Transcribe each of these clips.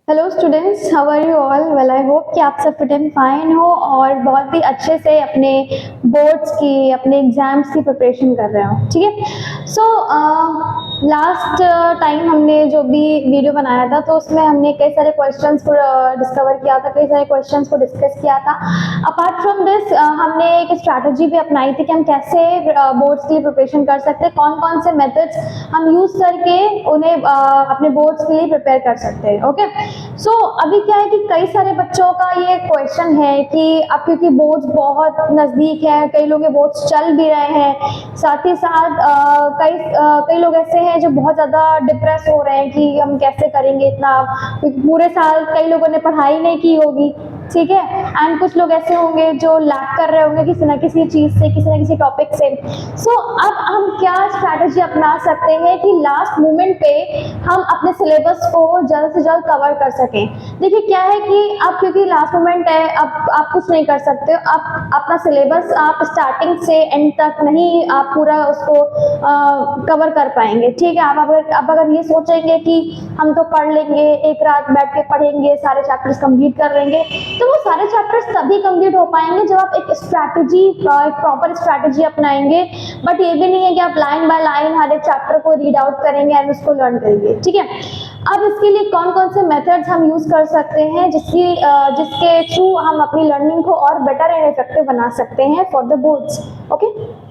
Hello students, how are you all? Well, I hope कि आप सब फिट एंड फाइन हो और बहुत ही अच्छे से अपने बोर्ड्स की, अपने एग्जाम्स की प्रिपरेशन कर रहे हो। ठीक है। सो लास्ट टाइम हमने जो भी वीडियो बनाया था तो उसमें हमने कई सारे क्वेश्चंस को डिस्कवर किया था, कई सारे क्वेश्चंस को डिस्कस किया था। अपार्ट फ्रॉम दिस हमने एक स्ट्रैटेजी भी अपनाई थी कि हम कैसे बोर्ड्स की प्रिपरेशन कर सकते हैं, कौन कौन से मेथड्स हम यूज करके उन्हें अपने बोर्ड्स के लिए प्रिपेयर कर सकते हैं। ओके। सो अभी क्या है कि कई सारे बच्चों का ये क्वेश्चन है कि अब क्योंकि बोर्ड्स बहुत नज़दीक है, कई लोग ये बोर्ड्स चल भी रहे हैं, साथ ही साथ कई लोग ऐसे हैं जो बहुत ज़्यादा डिप्रेस हो रहे हैं कि हम कैसे करेंगे इतना, क्योंकि पूरे साल कई लोगों ने पढ़ाई नहीं की होगी। ठीक है। एंड कुछ लोग ऐसे होंगे जो लैक कर रहे होंगे किसी ना किसी चीज़ से, किसी ना किसी टॉपिक से। सो अब हम क्या स्ट्रैटेजी अपना सकते हैं कि लास्ट मोमेंट पे हम अपने सिलेबस को जल्द से जल्द कवर कर सकें। देखिए क्या है कि अब क्योंकि लास्ट मोमेंट है, अब आप कुछ नहीं कर सकते हो। आप अपना सिलेबस आप स्टार्टिंग से एंड तक नहीं आप पूरा उसको कवर कर पाएंगे। ठीक है। आप अगर ये सोचेंगे कि हम तो पढ़ लेंगे, एक रात बैठ के पढ़ेंगे, सारे चैप्टर्स कंप्लीट कर लेंगे, तो वो सारे चैप्टर्स तभी कंप्लीट हो पाएंगे जब आप एक स्ट्रैटेजी, एक प्रॉपर स्ट्रैटेजी अपनाएंगे। बट ये भी नहीं है कि आप लाइन बाय लाइन हर एक चैप्टर को रीड आउट करेंगे एंड उसको लर्न करेंगे। ठीक है। अब इसके लिए कौन कौन से मेथड्स हम यूज कर सकते हैं जिसके थ्रू हम अपनी लर्निंग को और बेटर एंड इफेक्टिव बना सकते हैं for the boards. Okay.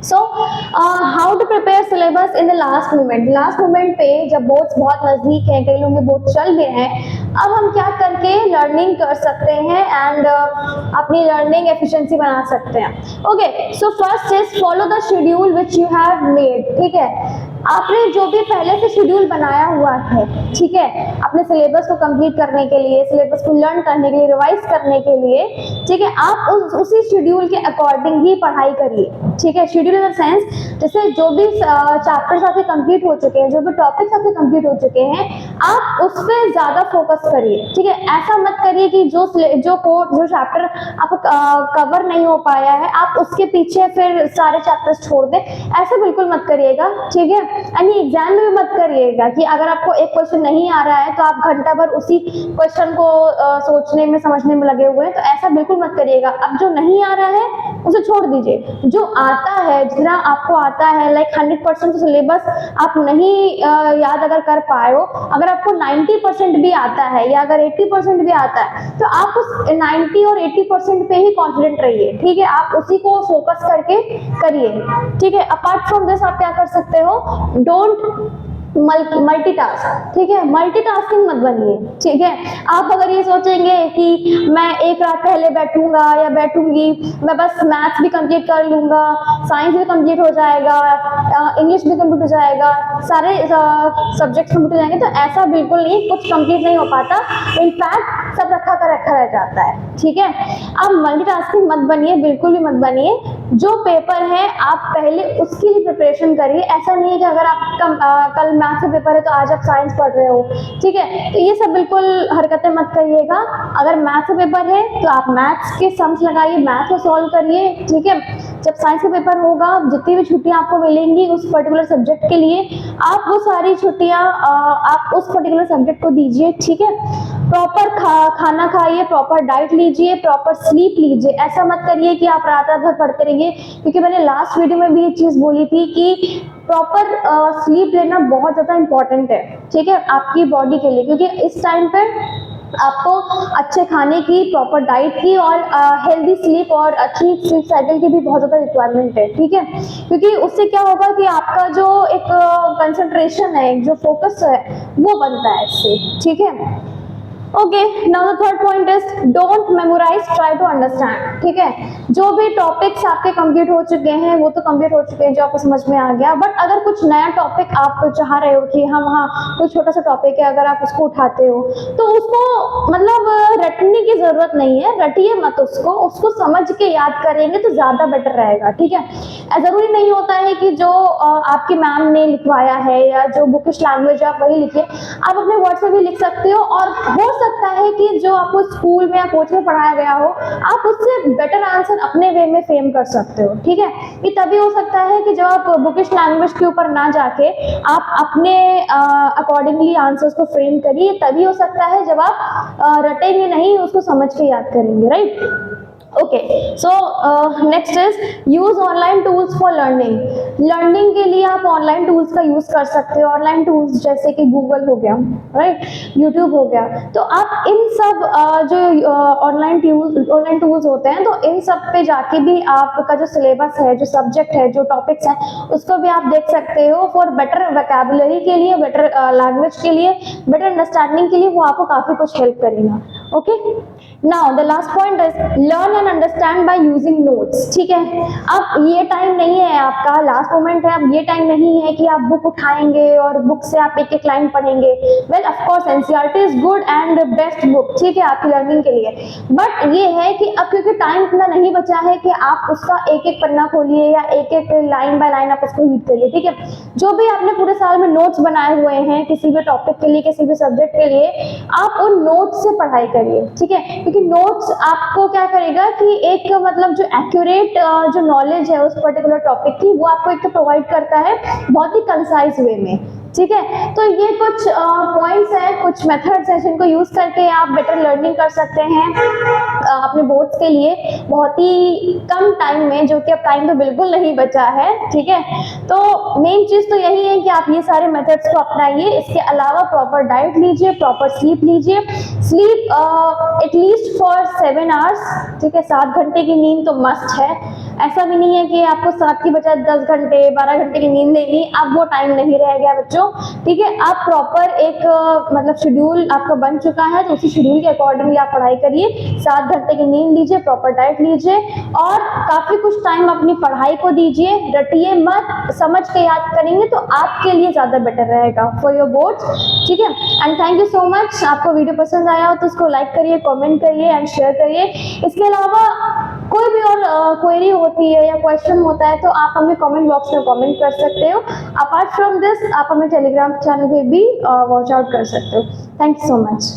So how to prepare syllabus in the last moment. Last moment पे जब बोर्ड्स बहुत नज़दीक हैं, कई लोग बोर्ड चल भी रहे हैं, अब हम क्या करके लर्निंग कर सकते हैं एंड अपनी लर्निंग एफिशिएंसी बना सकते हैं। Okay. So first is follow the schedule which you have made. ठीक है। आपने जो भी पहले से शेड्यूल बनाया हुआ है, ठीक है, अपने सिलेबस को कंप्लीट करने के लिए, सिलेबस को लर्न करने के लिए, रिवाइज करने के लिए, ठीक है, आप उसी शेड्यूल के अकॉर्डिंग ही पढ़ाई करिए। ठीक है। शेड्यूल इन द सेंस जैसे जो भी चैप्टर्स आपके कंप्लीट हो चुके हैं, जो भी टॉपिक्स आपके कंप्लीट हो चुके हैं, आप उस पर ज्यादा फोकस करिए। ठीक है। ऐसा मत करिए कि जो चैप्टर आपको कवर नहीं हो पाया है आप उसके पीछे फिर सारे चैप्टर्स छोड़ दें, ऐसा बिल्कुल मत करिएगा। ठीक है। यानी एग्जाम में भी मत करिएगा कि अगर आपको एक क्वेश्चन नहीं आ रहा है तो आप घंटा भर उसी क्वेश्चन को सोचने में, समझने में लगे हुए हैं, तो ऐसा बिल्कुल मत करिएगा। अब जो नहीं आ रहा है उसे छोड़ दीजिए, जो आता है, जितना आपको आता है, लाइक 100% सिलेबस आप नहीं याद अगर कर पाए हो, अगर आपको 90% भी आता है या अगर 80% भी आता है तो आप उस 90 और 80% पे ही कॉन्फिडेंट रहिए। ठीक है। आप उसी को फोकस करके करिए। ठीक है। अपार्ट फ्रॉम दिस आप क्या कर सकते हो, डोंट मल्टीटास्क। ठीक है। मल्टीटास्किंग मत बनिए। ठीक है। आप अगर ये सोचेंगे कि मैं एक रात पहले बैठूंगा या बैठूंगी, मैं बस मैथ्स भी कंप्लीट कर लूंगा, साइंस भी कंप्लीट हो जाएगा, इंग्लिश भी कंप्लीट हो जाएगा, सारे सब्जेक्ट्स कंप्लीट हो जाएंगे, तो ऐसा बिल्कुल नहीं, कुछ कंप्लीट नहीं हो पाता। इनफैक्ट सब रखा का रखा रह जाता है। ठीक है। आप मल्टीटास्किंग मत बनिए, बिल्कुल भी मत बनिए। जो पेपर है आप पहले उसकी ही प्रिपरेशन करिए। ऐसा नहीं है कि अगर आपका कल मैथ्स का पेपर है तो आज आप साइंस पढ़ रहे हो। ठीक है। तो ये सब बिल्कुल हरकतें मत करिएगा। अगर मैथ्स का पेपर है तो आप मैथ्स के सम्स लगाइए, मैथ्स को सॉल्व करिए। ठीक है। जब साइंस का पेपर होगा, जितनी भी छुट्टियां आपको मिलेंगी उस पर्टिकुलर सब्जेक्ट के लिए, आप वो सारी छुट्टियां आप उस पर्टिकुलर सब्जेक्ट को दीजिए। ठीक है। प्रॉपर खाना खाइए, प्रॉपर डाइट लीजिए, प्रॉपर स्लीप लीजिए। ऐसा मत करिए कि आप रात रात भर पढ़ते रहिए, क्योंकि मैंने लास्ट वीडियो में भी ये चीज़ बोली थी कि प्रॉपर स्लीप लेना बहुत ज़्यादा इंपॉर्टेंट है। ठीक है। आपकी बॉडी के लिए, क्योंकि इस टाइम पे आपको अच्छे खाने की, प्रॉपर डाइट की और हेल्दी स्लीप और अच्छी स्लीप साइकिल की भी बहुत ज़्यादा रिक्वायरमेंट है। ठीक है। क्योंकि उससे क्या होगा कि आपका जो एक कंसंट्रेशन है, जो फोकस है, वो बनता है इससे। ठीक है। Okay. Now the third point is don't memorise, try to understand. ठीक है। जो भी टॉपिक्स आपके कंप्लीट हो चुके हैं वो तो कंप्लीट हो चुके हैं, जो आपको समझ में आ गया, बट अगर कुछ नया टॉपिक आप चाह रहे हो कि हम, हाँ, कोई छोटा सा टॉपिक है, अगर आप उसको उठाते हो तो उसको मतलब रटने की जरूरत नहीं है, रटिए मत उसको समझ के याद करेंगे तो ज्यादा बेटर रहेगा। ठीक है। जरूरी नहीं होता है कि जो आपकी मैम ने लिखवाया है या जो बुकिश लैंग्वेज है आप वही लिखिए, आप अपने वर्ड से भी लिख सकते हो और हो सकता है कि जो आपको स्कूल में या कोचिंग में पढ़ाया गया हो, आप उससे बेटर आंसर अपने वे में फ्रेम कर सकते हो, ठीक है। ये तभी हो सकता है कि जब आप बुकिश लैंग्वेज के ऊपर ना जाके आप अपने अकॉर्डिंगली आंसर्स को फ्रेम करिए, तभी हो सकता है जब आप रटेंगे नहीं, उसको समझ के याद करेंगे, right. Okay, so next is use online tools for learning. Learning के लिए आप ऑनलाइन टूल्स का यूज कर सकते हो। ऑनलाइन टूल्स जैसे कि गूगल हो गया, राइट, यूट्यूब हो गया। तो आप इन सब जो ऑनलाइन टूल्स होते हैं, तो इन सब पे जाके भी आपका जो सिलेबस है, जो सब्जेक्ट है, जो टॉपिक्स हैं, उसको भी आप देख सकते हो। फॉर बेटर वोकैबुलरी के लिए, बेटर लैंग्वेज के लिए, बेटर अंडरस्टैंडिंग के लिए वो आपको काफी कुछ हेल्प करेगा। Okay, now the last point is learn and understand by using notes, ठीक है। अब ये टाइम नहीं है आपका, लास्ट मोमेंट है, अब ये टाइम नहीं है कि आप बुक उठाएंगे और बुक से आप एक एक लाइन पढ़ेंगे। Well, of course NCERT is good and best book, ठीक है, आपकी लर्निंग के लिए। बट ये है कि अब क्योंकि टाइम इतना नहीं बचा है कि आप उसका एक एक पन्ना खोलिए या एक एक लाइन बाय लाइन आप उसको रीड करिए, ठीक है। जो भी आपने पूरे साल में नोट्स बनाए हुए हैं किसी भी टॉपिक के लिए, किसी भी सब्जेक्ट के लिए, आप उन नोट्स से पढ़ाई करिए, ठीक है। क्योंकि नोट्स आपको क्या करेगा कि एक मतलब जो एक्यूरेट जो नॉलेज है उस पर्टिकुलर टॉपिक की, वो आपको एक तो प्रोवाइड करता है बहुत ही कंसाइज वे में, ठीक है। तो ये कुछ पॉइंट्स हैं, कुछ मेथड्स हैं जिनको यूज करके आप बेटर लर्निंग कर सकते हैं अपने बोर्ड्स के लिए बहुत ही कम टाइम में, जो कि अब टाइम तो बिल्कुल नहीं बचा है, ठीक है। तो मेन चीज तो यही है कि आप ये सारे मेथड्स को अपनाइए। इसके अलावा प्रॉपर डाइट लीजिए, प्रॉपर स्लीप लीजिए, स्लीप एटलीस्ट फॉर 7 आवर्स, ठीक है। 7 घंटे की नींद तो मस्ट है। ऐसा भी नहीं है कि आपको 7 की बजाय 10 घंटे 12 घंटे की नींद लेनी, अब वो टाइम नहीं रह गया बच्चों, ठीक है। आप प्रॉपर एक मतलब शेड्यूल आपका बन चुका है, तो उसी शेड्यूल के अकॉर्डिंगली आप पढ़ाई करिए। 7 घंटे की नींद लीजिए, प्रॉपर डाइट लीजिए और काफी कुछ टाइम अपनी पढ़ाई को दीजिए। रटिए मत, समझ के याद करेंगे तो आपके लिए ज्यादा बेटर रहेगा फॉर योर बोर्ड्स, ठीक है। And thank you so much. आपको वीडियो पसंद आया हो तो उसको लाइक करिए, कमेंट करिए एंड शेयर करिए। इसके अलावा कोई भी और क्वेरी होती है या क्वेश्चन होता है तो आप हमें कमेंट बॉक्स में कमेंट कर सकते हो। अपार्ट फ्रॉम दिस आप हमें टेलीग्राम चैनल पे भी वॉच आउट कर सकते हो। Thank you so much.